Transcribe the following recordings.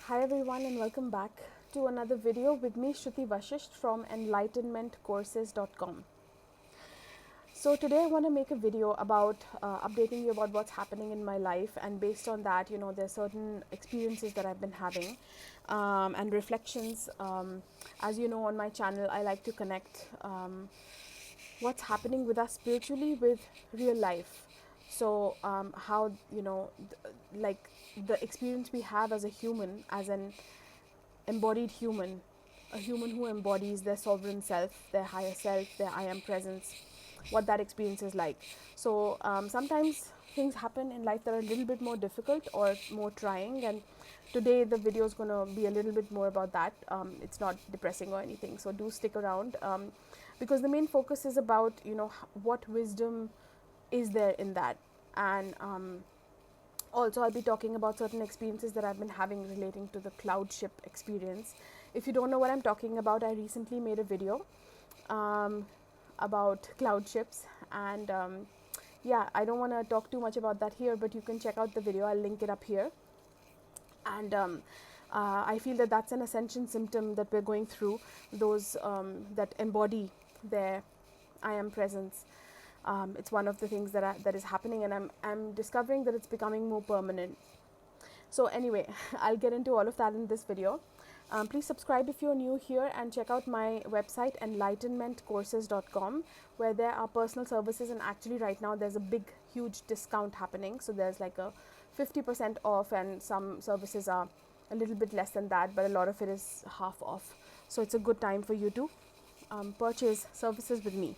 Hi everyone and welcome back to another video with me Shruti Vashist from enlightenmentcourses.com. So today I want to make a video about updating you about what's happening in my life, and based on that, there's certain experiences that I've been having and reflections. As you know, on my channel I like to connect what's happening with us spiritually with real life. So how like the experience we have as a human, as an embodied human, a human who embodies their sovereign self, their higher self, their I am presence, what that experience is like. So sometimes things happen in life that are a little bit more difficult or more trying, and today the video is going to be a little bit more about that. It's not depressing or anything, so do stick around, because the main focus is about what wisdom is there in that. And also I'll be talking about certain experiences that I've been having relating to the cloud ship experience. If you don't know what I'm talking about, I recently made a video um, about cloud ships, and yeah, I don't want to talk too much about that here, but you can check out the video. I'll link it up here. And I feel that that's an ascension symptom that we're going through, those that embody their I am presence. It's one of the things that is happening, and I'm discovering that it's becoming more permanent. So anyway, I'll get into all of that in this video. Please subscribe if you're new here, and check out my website enlightenmentcourses.com, where there are personal services, and actually right now there's a big huge discount happening. So there's like a 50% off, and some services are a little bit less than that, but a lot of it is half off. So it's a good time for you to purchase services with me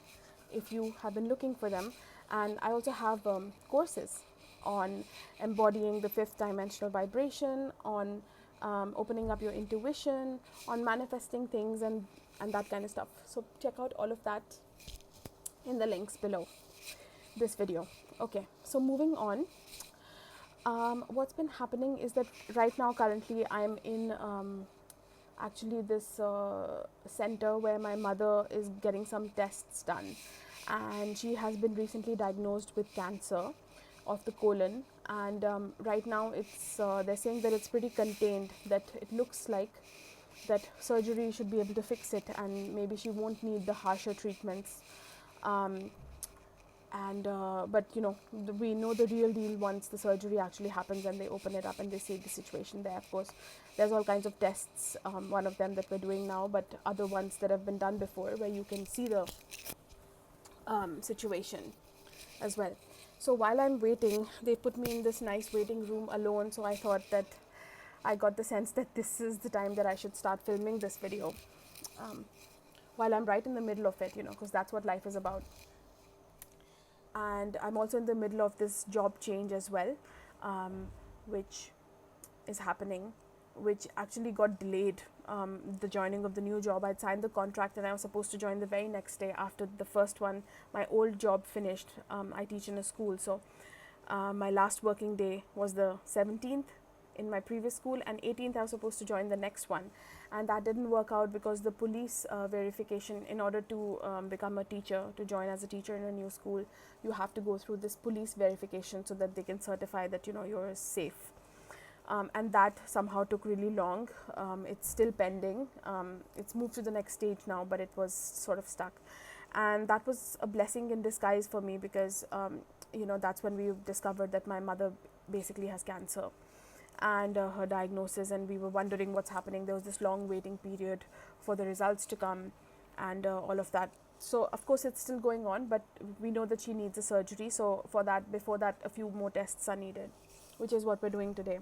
if you have been looking for them. And I also have courses on embodying the fifth dimensional vibration, on opening up your intuition, on manifesting things, and that kind of stuff. So check out all of that in the links below this video. Okay, so moving on. What's been happening is that right now currently I'm in actually this center where my mother is getting some tests done, and she has been recently diagnosed with cancer of the colon. And right now it's they're saying that it's pretty contained, that it looks like that surgery should be able to fix it, and maybe she won't need the harsher treatments. And but we know the real deal once the surgery actually happens and they open it up and they see the situation there. Of course, there's all kinds of tests, one of them that we're doing now, but other ones that have been done before, where you can see the situation as well. So while I'm waiting, they put me in this nice waiting room alone. So I thought that I got the sense that this is the time that I should start filming this video, while I'm right in the middle of it, because that's what life is about. And I'm also in the middle of this job change as well, which is happening, which actually got delayed. The joining of the new job, I'd signed the contract and I was supposed to join the very next day after the first one. My old job finished. I teach in a school, so my last working day was the 17th in my previous school, and 18th I was supposed to join the next one. And that didn't work out because the police verification, in order to become a teacher, to join as a teacher in a new school, you have to go through this police verification so that they can certify that you're safe. And that somehow took really long. It's still pending. It's moved to the next stage now, but it was sort of stuck. And that was a blessing in disguise for me, because that's when we discovered that my mother basically has cancer, and her diagnosis, and we were wondering what's happening. There was this long waiting period for the results to come, and all of that. So of course it's still going on, but we know that she needs a surgery. So before that a few more tests are needed, which is what we're doing today.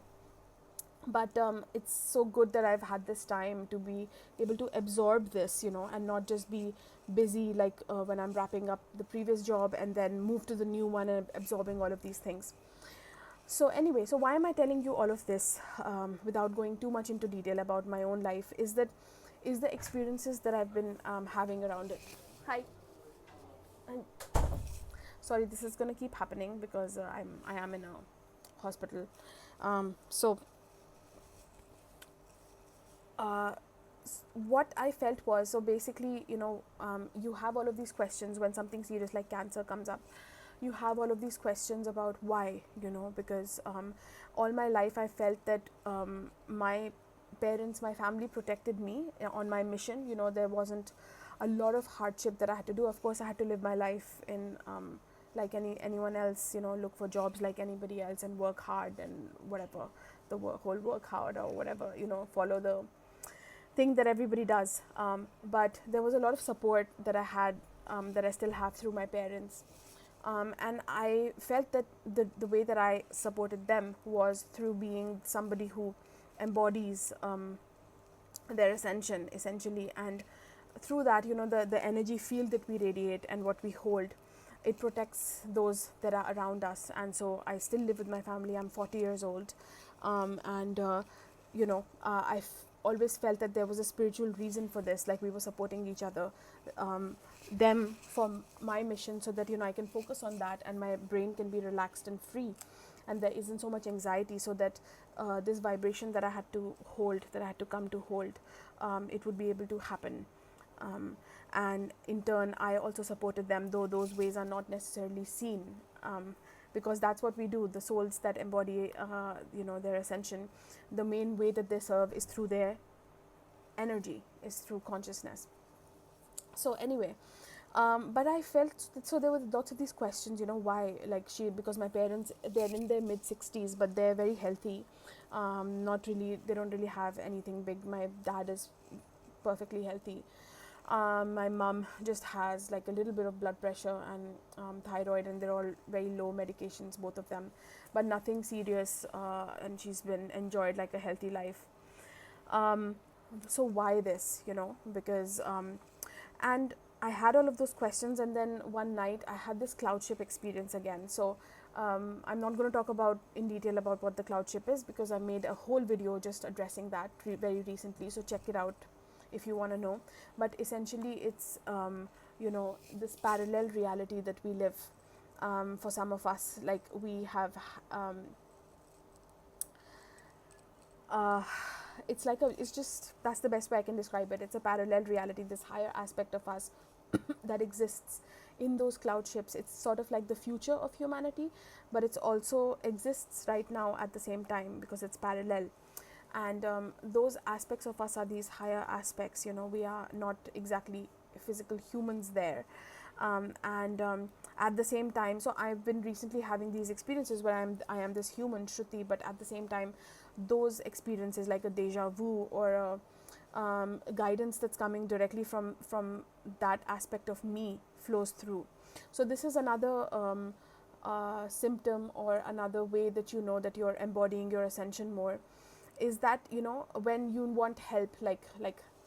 But it's so good that I've had this time to be able to absorb this, and not just be busy like when I'm wrapping up the previous job and then move to the new one and absorbing all of these things. So anyway, so why am I telling you all of this without going too much into detail about my own life, is the experiences that I've been having around it. Hi. I'm sorry, this is going to keep happening because I am in a hospital. So what I felt was, so basically, you have all of these questions when something serious like cancer comes up. You have all of these questions about why, because all my life I felt that my parents, my family protected me on my mission. There wasn't a lot of hardship that I had to do. Of course, I had to live my life in like anyone else, look for jobs like anybody else and work hard and whatever, whole work hard or whatever, follow the thing that everybody does. But there was a lot of support that I had, that I still have through my parents. And I felt that the way that I supported them was through being somebody who embodies their ascension, essentially. And through that, the energy field that we radiate and what we hold, it protects those that are around us. And so I still live with my family. I'm 40 years old. And always felt that there was a spiritual reason for this, like we were supporting each other, them for my mission, so that I can focus on that and my brain can be relaxed and free, and there isn't so much anxiety, so that this vibration that I had to hold, that I had to come to hold, it would be able to happen. And in turn, I also supported them, though those ways are not necessarily seen, because that's what we do. The souls that embody their ascension, the main way that they serve is through their energy, is through consciousness. So anyway, but I felt that, so there were lots of these questions, why, because my parents, they're in their mid-60s, but they're very healthy. Not really, they don't really have anything big. My dad is perfectly healthy. My mom just has like a little bit of blood pressure and thyroid, and they're all very low medications, both of them, but nothing serious, and she's been enjoyed like a healthy life. So why this, because and I had all of those questions, and then one night I had this cloud ship experience again. So I'm not going to talk about in detail about what the cloud ship is, because I made a whole video just addressing that very recently, so check it out if you want to know. But essentially it's this parallel reality that we live. For some of us, like we have it's like it's just, that's the best way I can describe it. It's a parallel reality, this higher aspect of us that exists in those cloud ships. It's sort of like the future of humanity, but it's also exists right now at the same time, because it's parallel. And those aspects of us are these higher aspects. We are not exactly physical humans there. At the same time, so I've been recently having these experiences where I am this human Shruti, but at the same time, those experiences, like a deja vu or a guidance that's coming directly from that aspect of me, flows through. So this is another symptom, or another way that that you're embodying your ascension more, is that when you want help, like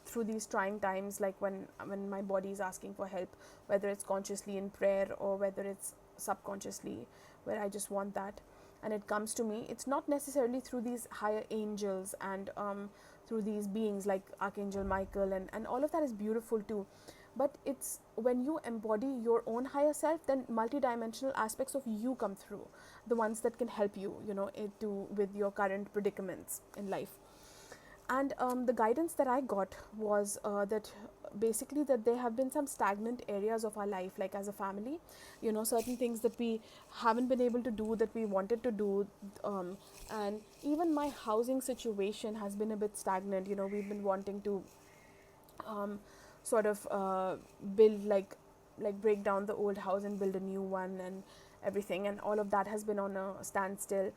through these trying times, like when my body is asking for help, whether it's consciously in prayer or whether it's subconsciously, where I just want that and it comes to me, it's not necessarily through these higher angels and through these beings like Archangel Michael, and all of that is beautiful too, but it's when you embody your own higher self, then multidimensional aspects of you come through, the ones that can help you, with your current predicaments in life. And the guidance that I got was that basically that there have been some stagnant areas of our life, like as a family, certain things that we haven't been able to do that we wanted to do, and even my housing situation has been a bit stagnant. We've been wanting to sort of build, like break down the old house and build a new one and everything, and all of that has been on a standstill.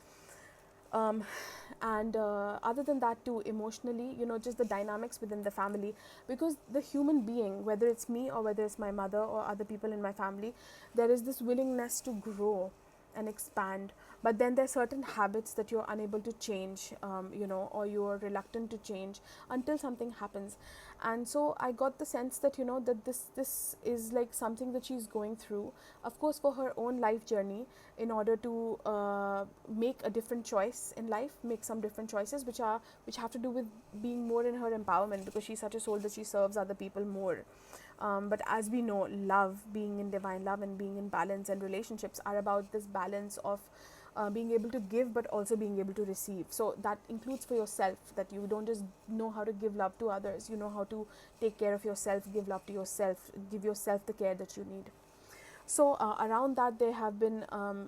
And other than that too, emotionally, just the dynamics within the family, because the human being, whether it's me or whether it's my mother or other people in my family, there is this willingness to grow and expand, but then there's certain habits that you're unable to change, or you're reluctant to change until something happens. And so I got the sense that that this is like something that she's going through, of course, for her own life journey, in order to make a different choice in life, make some different choices which have to do with being more in her empowerment, because she's such a soul that she serves other people more. But as we know, love, being in divine love and being in balance, and relationships are about this balance of being able to give but also being able to receive. So that includes for yourself, that you don't just know how to give love to others, you know how to take care of yourself, give love to yourself, give yourself the care that you need. So around that, there have been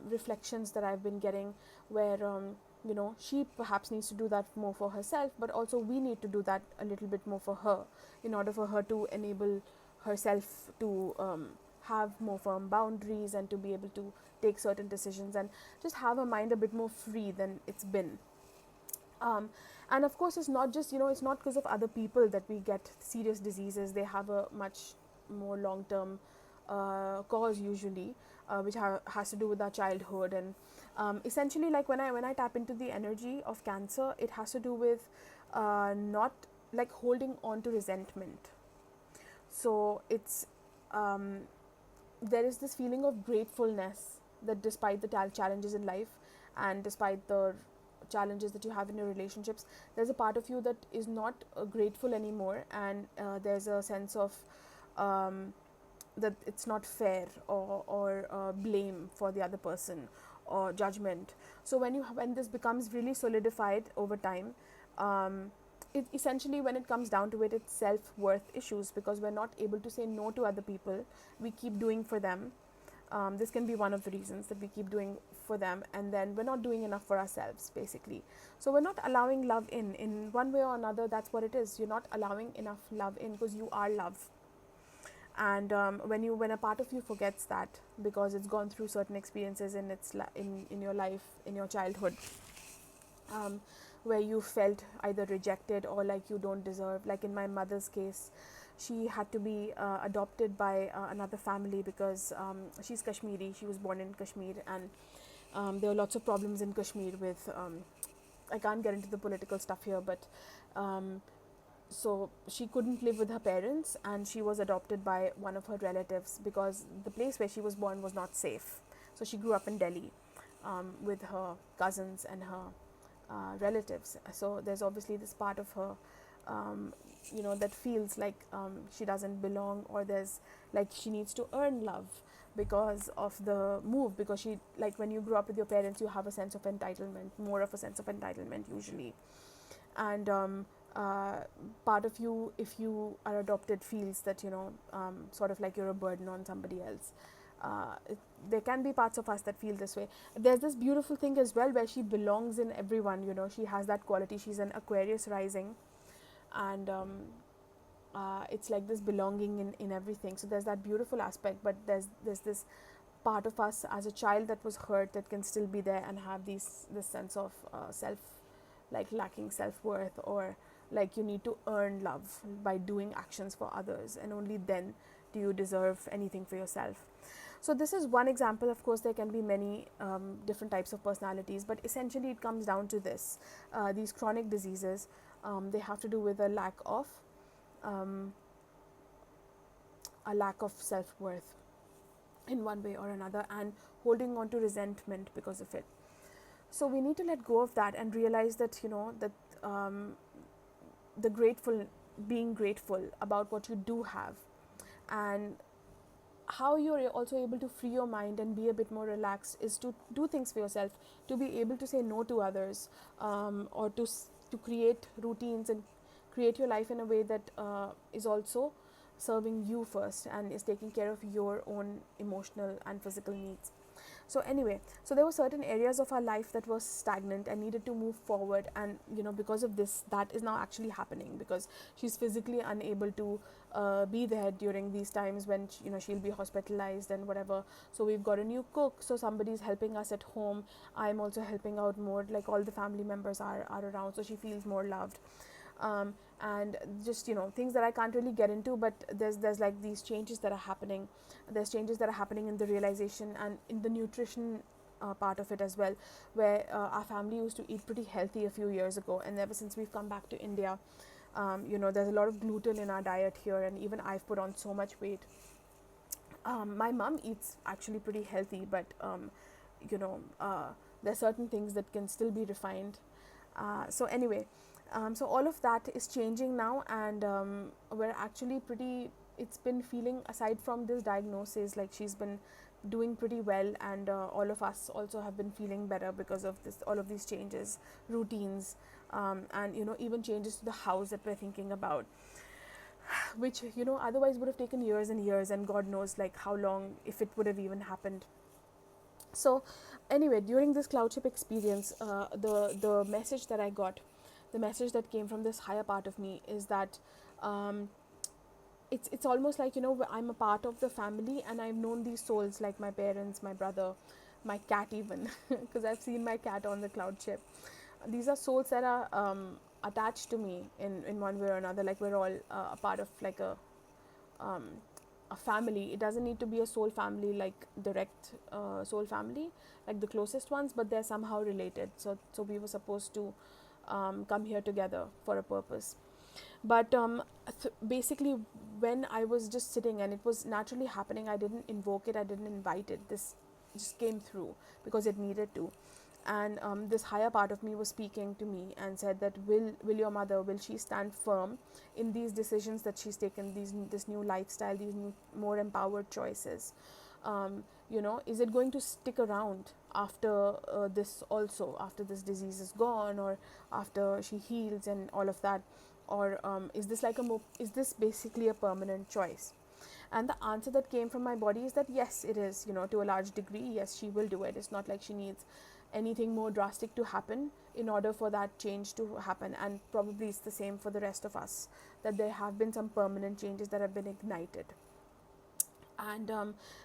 reflections that I've been getting, where she perhaps needs to do that more for herself, but also we need to do that a little bit more for her, in order for her to enable herself to have more firm boundaries and to be able to take certain decisions and just have her mind a bit more free than it's been. um, and of course, it's not just, it's not because of other people that we get serious diseases. They have a much more long term cause usually, which has to do with our childhood. And essentially, like when I tap into the energy of Cancer, it has to do with not like holding on to resentment. So it's there is this feeling of gratefulness that despite the challenges in life, and despite the challenges that you have in your relationships, there's a part of you that is not grateful anymore, and there's a sense of that it's not fair, or blame for the other person, or judgment. So when this becomes really solidified over time, it essentially, when it comes down to it, it's self-worth issues, because we're not able to say no to other people. We keep doing for them. This can be one of the reasons that we keep doing for them, and then we're not doing enough for ourselves, basically. So we're not allowing love in one way or another. That's what it is. You're not allowing enough love in, because you are love. And when a part of you forgets that, because it's gone through certain experiences in in your life, in your childhood, where you felt either rejected or like you don't deserve. Like in my mother's case, she had to be adopted by another family, because she's Kashmiri. She was born in Kashmir, and there were lots of problems in Kashmir with I can't get into the political stuff here, but so she couldn't live with her parents, and she was adopted by one of her relatives, because the place where she was born was not safe. So she grew up in Delhi with her cousins and her relatives. So there's obviously this part of her that feels like she doesn't belong, or there's like she needs to earn love because of the move, because she, like, when you grow up with your parents, you have a sense of entitlement, more of a sense of entitlement usually. And part of you, if you are adopted, feels that sort of like you're a burden on somebody else. There can be parts of us that feel this way. There's this beautiful thing as well, where she belongs in everyone. She has that quality. She's an Aquarius rising, and it's like this belonging in everything. So there's that beautiful aspect, but there's this part of us as a child that was hurt, that can still be there and have this sense of self, like lacking self-worth, or like you need to earn love by doing actions for others, and only then do you deserve anything for yourself. So this is one example. Of course, there can be many different types of personalities, but essentially it comes down to this. These chronic diseases, they have to do with a lack of self-worth in one way or another, and holding on to resentment because of it. So we need to let go of that and realize that being grateful about what you do have, and how you're also able to free your mind and be a bit more relaxed, is to do things for yourself, to be able to say no to others, or to create routines and create your life in a way that is also serving you first, and is taking care of your own emotional and physical needs. So anyway, so there were certain areas of our life that was stagnant and needed to move forward, and because of this, that is now actually happening, because she's physically unable to be there during these times when she'll be hospitalized and whatever. So we've got a new cook, so somebody's helping us at home. I'm also helping out more, like all the family members are around, so she feels more loved. And just things that I can't really get into, but there's like these changes that are happening. There's changes that are happening in the realization and in the nutrition part of it as well, where our family used to eat pretty healthy a few years ago, and ever since we've come back to India, there's a lot of gluten in our diet here, and even I've put on so much weight. My mom eats actually pretty healthy, but there's certain things that can still be refined. So anyway, so all of that is changing now, and we're actually it's been feeling, aside from this diagnosis, like she's been doing pretty well, and all of us also have been feeling better because of all of these changes, routines, and even changes to the house that we're thinking about, which otherwise would have taken years and years, and God knows like how long, if it would have even happened. So anyway, during this cloudship experience, the message that I got, the message that came from this higher part of me is that um, it's almost like, I'm a part of the family, and I've known these souls, like my parents, my brother, my cat even, because I've seen my cat on the cloud ship. These are souls that are attached to me in one way or another, like we're all a part of like um, a family. It doesn't need to be a soul family, like direct soul family, like the closest ones, but they're somehow related. So we were supposed to come here together for a purpose. But basically, when I was just sitting and it was naturally happening, I didn't invoke it, I didn't invite it. This just came through because it needed to. And this higher part of me was speaking to me and said that will your mother, will she stand firm in these decisions that she's taken, this new lifestyle, these new more empowered choices? Is it going to stick around after this also, after this disease is gone, or after she heals and all of that? Or is this like is this basically a permanent choice? And the answer that came from my body is that yes, it is, to a large degree. Yes, she will do it. It's not like she needs anything more drastic to happen in order for that change to happen. And probably it's the same for the rest of us, that there have been some permanent changes that have been ignited. And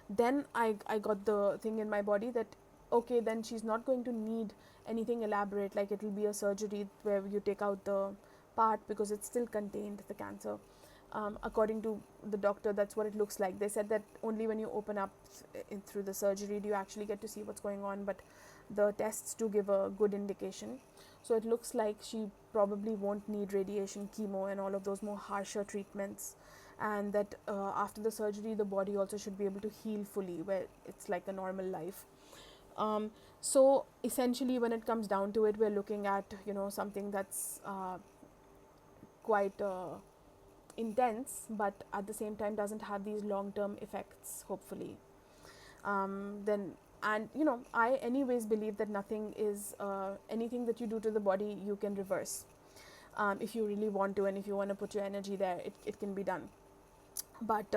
then I got the thing in my body that okay, then she's not going to need anything elaborate, like it'll be a surgery where you take out the part because it's still contained, the cancer. According to the doctor, that's what it looks like. They said that only when you open up through the surgery do you actually get to see what's going on, but the tests do give a good indication. So it looks like she probably won't need radiation, chemo, and all of those more harsher treatments. And that after the surgery, the body also should be able to heal fully, where it's like a normal life. Um, so essentially, when it comes down to it, we're looking at something that's quite intense, but at the same time doesn't have these long-term effects, hopefully. Then and I anyways believe that nothing is anything that you do to the body you can reverse. If you really want to, and if you want to put your energy there, it can be done. But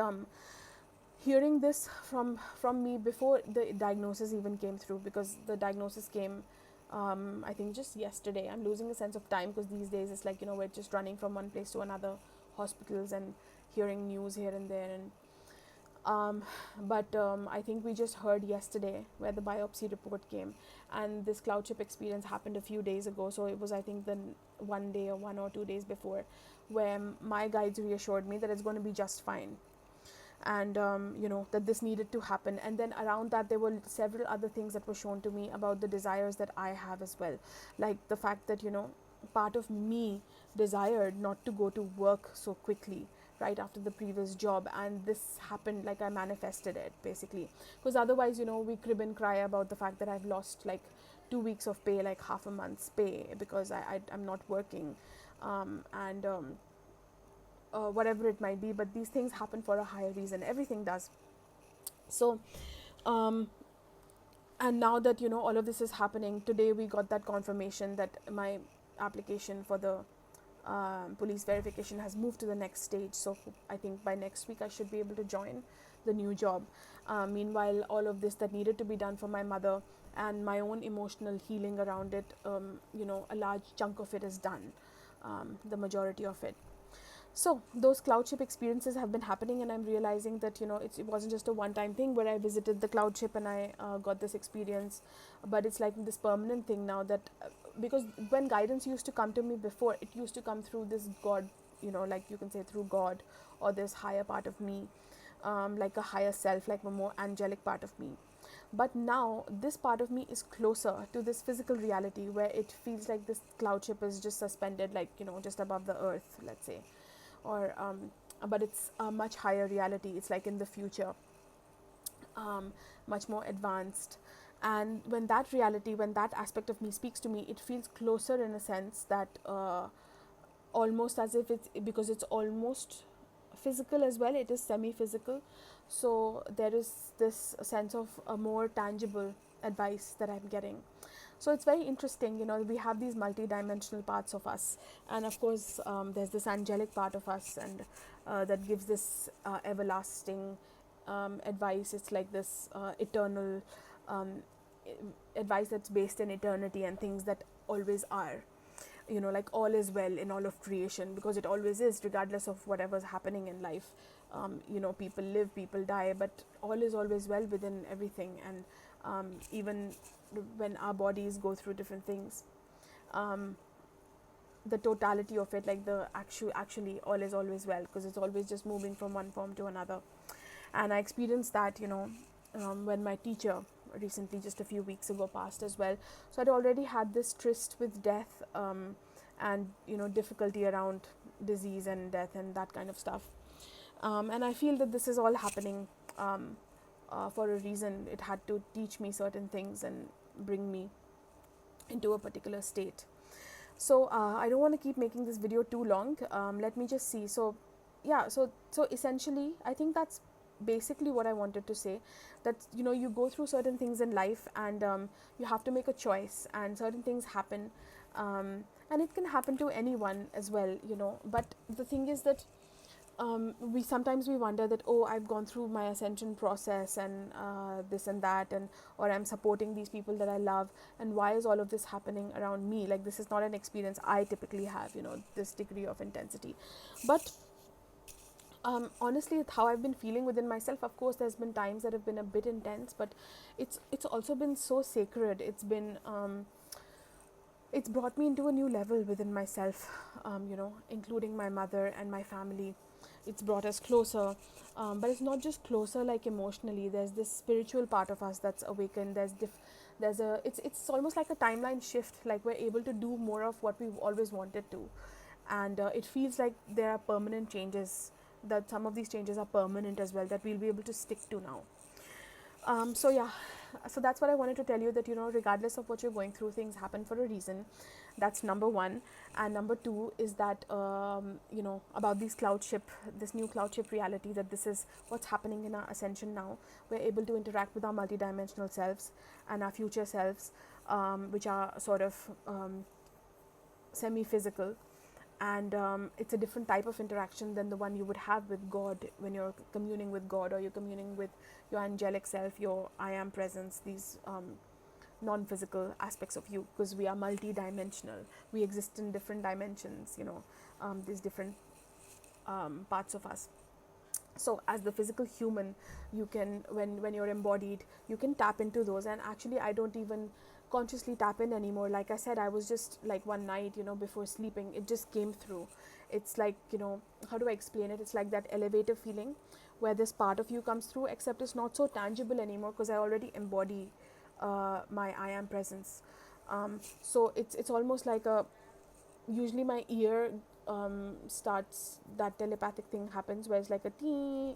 hearing this from me before the diagnosis even came through, because the diagnosis came I think just yesterday. I'm losing a sense of time because these days it's like we're just running from one place to another, hospitals, and hearing news here and there. And but I think we just heard yesterday where the biopsy report came, and this cloud chip experience happened a few days ago. So it was, I think, the one day or 1 or 2 days before, where my guides reassured me that it's going to be just fine, and that this needed to happen. And then around that, there were several other things that were shown to me about the desires that I have as well, like the fact that part of me desired not to go to work so quickly right after the previous job, and this happened, like I manifested it basically. Because otherwise, we crib and cry about the fact that I've lost like 2 weeks of pay, like half a month's pay, because I'm not working, and whatever it might be. But these things happen for a higher reason. Everything does. So um, and now that all of this is happening, today we got that confirmation that my application for the police verification has moved to the next stage. So I think by next week I should be able to join the new job. Meanwhile, all of this that needed to be done for my mother and my own emotional healing around it, a large chunk of it is done, the majority of it. So those cloud ship experiences have been happening, and I'm realizing that it wasn't just a one-time thing where I visited the cloud ship and I got this experience, but it's like this permanent thing now. That because when guidance used to come to me before, it used to come through this God, like you can say through God, or this higher part of me, like a higher self, like a more angelic part of me. But now this part of me is closer to this physical reality, where it feels like this cloud ship is just suspended, like just above the earth, let's say. Or but it's a much higher reality. It's like in the future, much more advanced. And when that reality, when that aspect of me speaks to me, it feels closer in a sense that almost as if it's, because it's almost physical as well, it is semi-physical. So there is this sense of a more tangible advice that I'm getting. So it's very interesting. We have these multi-dimensional parts of us, and of course there's this angelic part of us, and that gives this everlasting advice. It's like this eternal advice that's based in eternity and things that always are. Like all is well in all of creation, because it always is, regardless of whatever's happening in life. People live, people die, but all is always well within everything. And even when our bodies go through different things, um, the totality of it, like the actually all is always well, because it's always just moving from one form to another. And I experienced that, when my teacher recently, just a few weeks ago, passed as well. So I'd already had this tryst with death, and difficulty around disease and death and that kind of stuff. And I feel that this is all happening for a reason. It had to teach me certain things and bring me into a particular state. So I don't want to keep making this video too long. Let me just see. So yeah, so essentially I think that's basically what I wanted to say, that you go through certain things in life, and you have to make a choice, and certain things happen, and it can happen to anyone as well, but the thing is that we sometimes wonder that, oh, I've gone through my ascension process, and this and that, and or I'm supporting these people that I love, and why is all of this happening around me? Like, this is not an experience I typically have, this degree of intensity. But honestly, how I've been feeling within myself, of course there's been times that have been a bit intense, but it's also been so sacred. It's brought me into a new level within myself, including my mother and my family. It's brought us closer, but it's not just closer like emotionally. There's this spiritual part of us that's awakened. It's almost like a timeline shift, like we're able to do more of what we've always wanted to. And it feels like there are permanent changes, that some of these changes are permanent as well, that we'll be able to stick to now. So yeah, so that's what I wanted to tell you, that regardless of what you're going through, things happen for a reason. That's number one. And number two is that about this new cloud ship reality, that this is what's happening in our ascension now. We're able to interact with our multidimensional selves and our future selves, which are sort of semi-physical, and it's a different type of interaction than the one you would have with God, when you're communing with God, or you're communing with your angelic self, your I am presence, these non-physical aspects of you, because we are multi-dimensional. We exist in different dimensions, these different parts of us. So as the physical human, you can, when you're embodied, you can tap into those. And actually, I don't even consciously tap in anymore. Like I said, I was just like one night, before sleeping, it just came through. It's like, how do I explain it? It's like that elevator feeling where this part of you comes through, except it's not so tangible anymore, because I already embody my I am presence. So it's almost like usually my ear starts, that telepathic thing happens, where it's like a tee,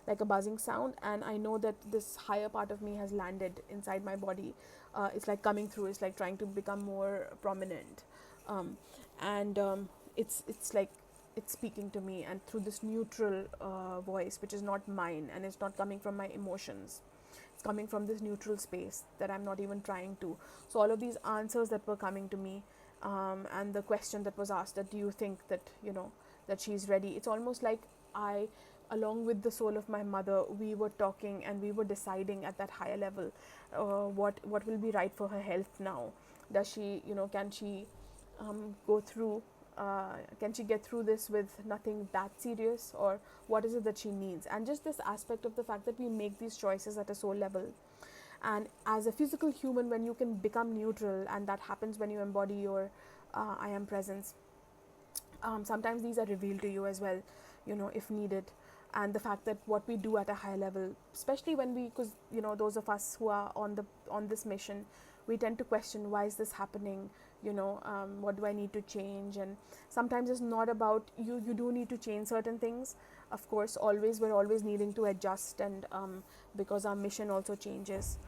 like a buzzing sound, and I know that this higher part of me has landed inside my body. It's like coming through, it's like trying to become more prominent, and it's like it's speaking to me, and through this neutral voice, which is not mine, and it's not coming from my emotions. It's coming from this neutral space that I'm not even trying to. So all of these answers that were coming to me, and the question that was asked, that do you think that that she's ready, it's almost like I, along with the soul of my mother, we were talking, and we were deciding at that higher level what will be right for her health now. Does she, can she go through, can she get through this with nothing that serious, or what is it that she needs? And just this aspect of the fact that we make these choices at a soul level. And as a physical human, when you can become neutral, and that happens when you embody your I am presence, sometimes these are revealed to you as well, if needed. And the fact that what we do at a high level, especially when we, because those of us who are on this mission, we tend to question, why is this happening, what do I need to change? And sometimes it's not about you do need to change certain things, of course, always, we're always needing to adjust, and because our mission also changes,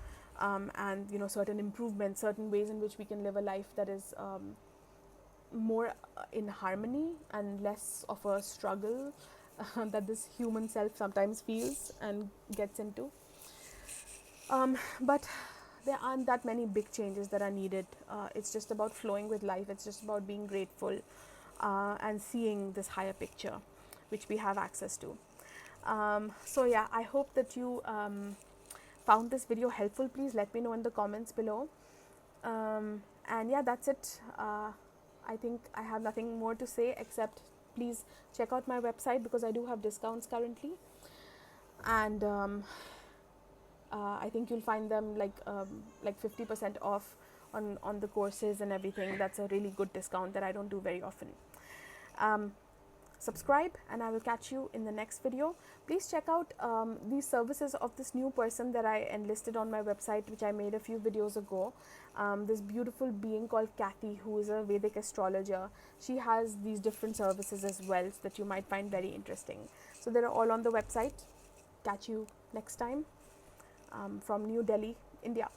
and certain improvements, certain ways in which we can live a life that is more in harmony and less of a struggle that this human self sometimes feels and gets into. But there aren't that many big changes that are needed. It's just about flowing with life. It's just about being grateful, and seeing this higher picture, which we have access to. So yeah, I hope that you found this video helpful, please let me know in the comments below. And yeah, that's it. I think I have nothing more to say except please check out my website because I do have discounts currently, and I think you'll find them like 50% off on the courses and everything. That's a really good discount that I don't do very often. Subscribe, and I will catch you in the next video. Please check out these services of this new person that I enlisted on my website, which I made a few videos ago. This beautiful being called Kathy, who is a Vedic astrologer. She has these different services as well that you might find very interesting. So they're all on the website. Catch you next time from New Delhi, India.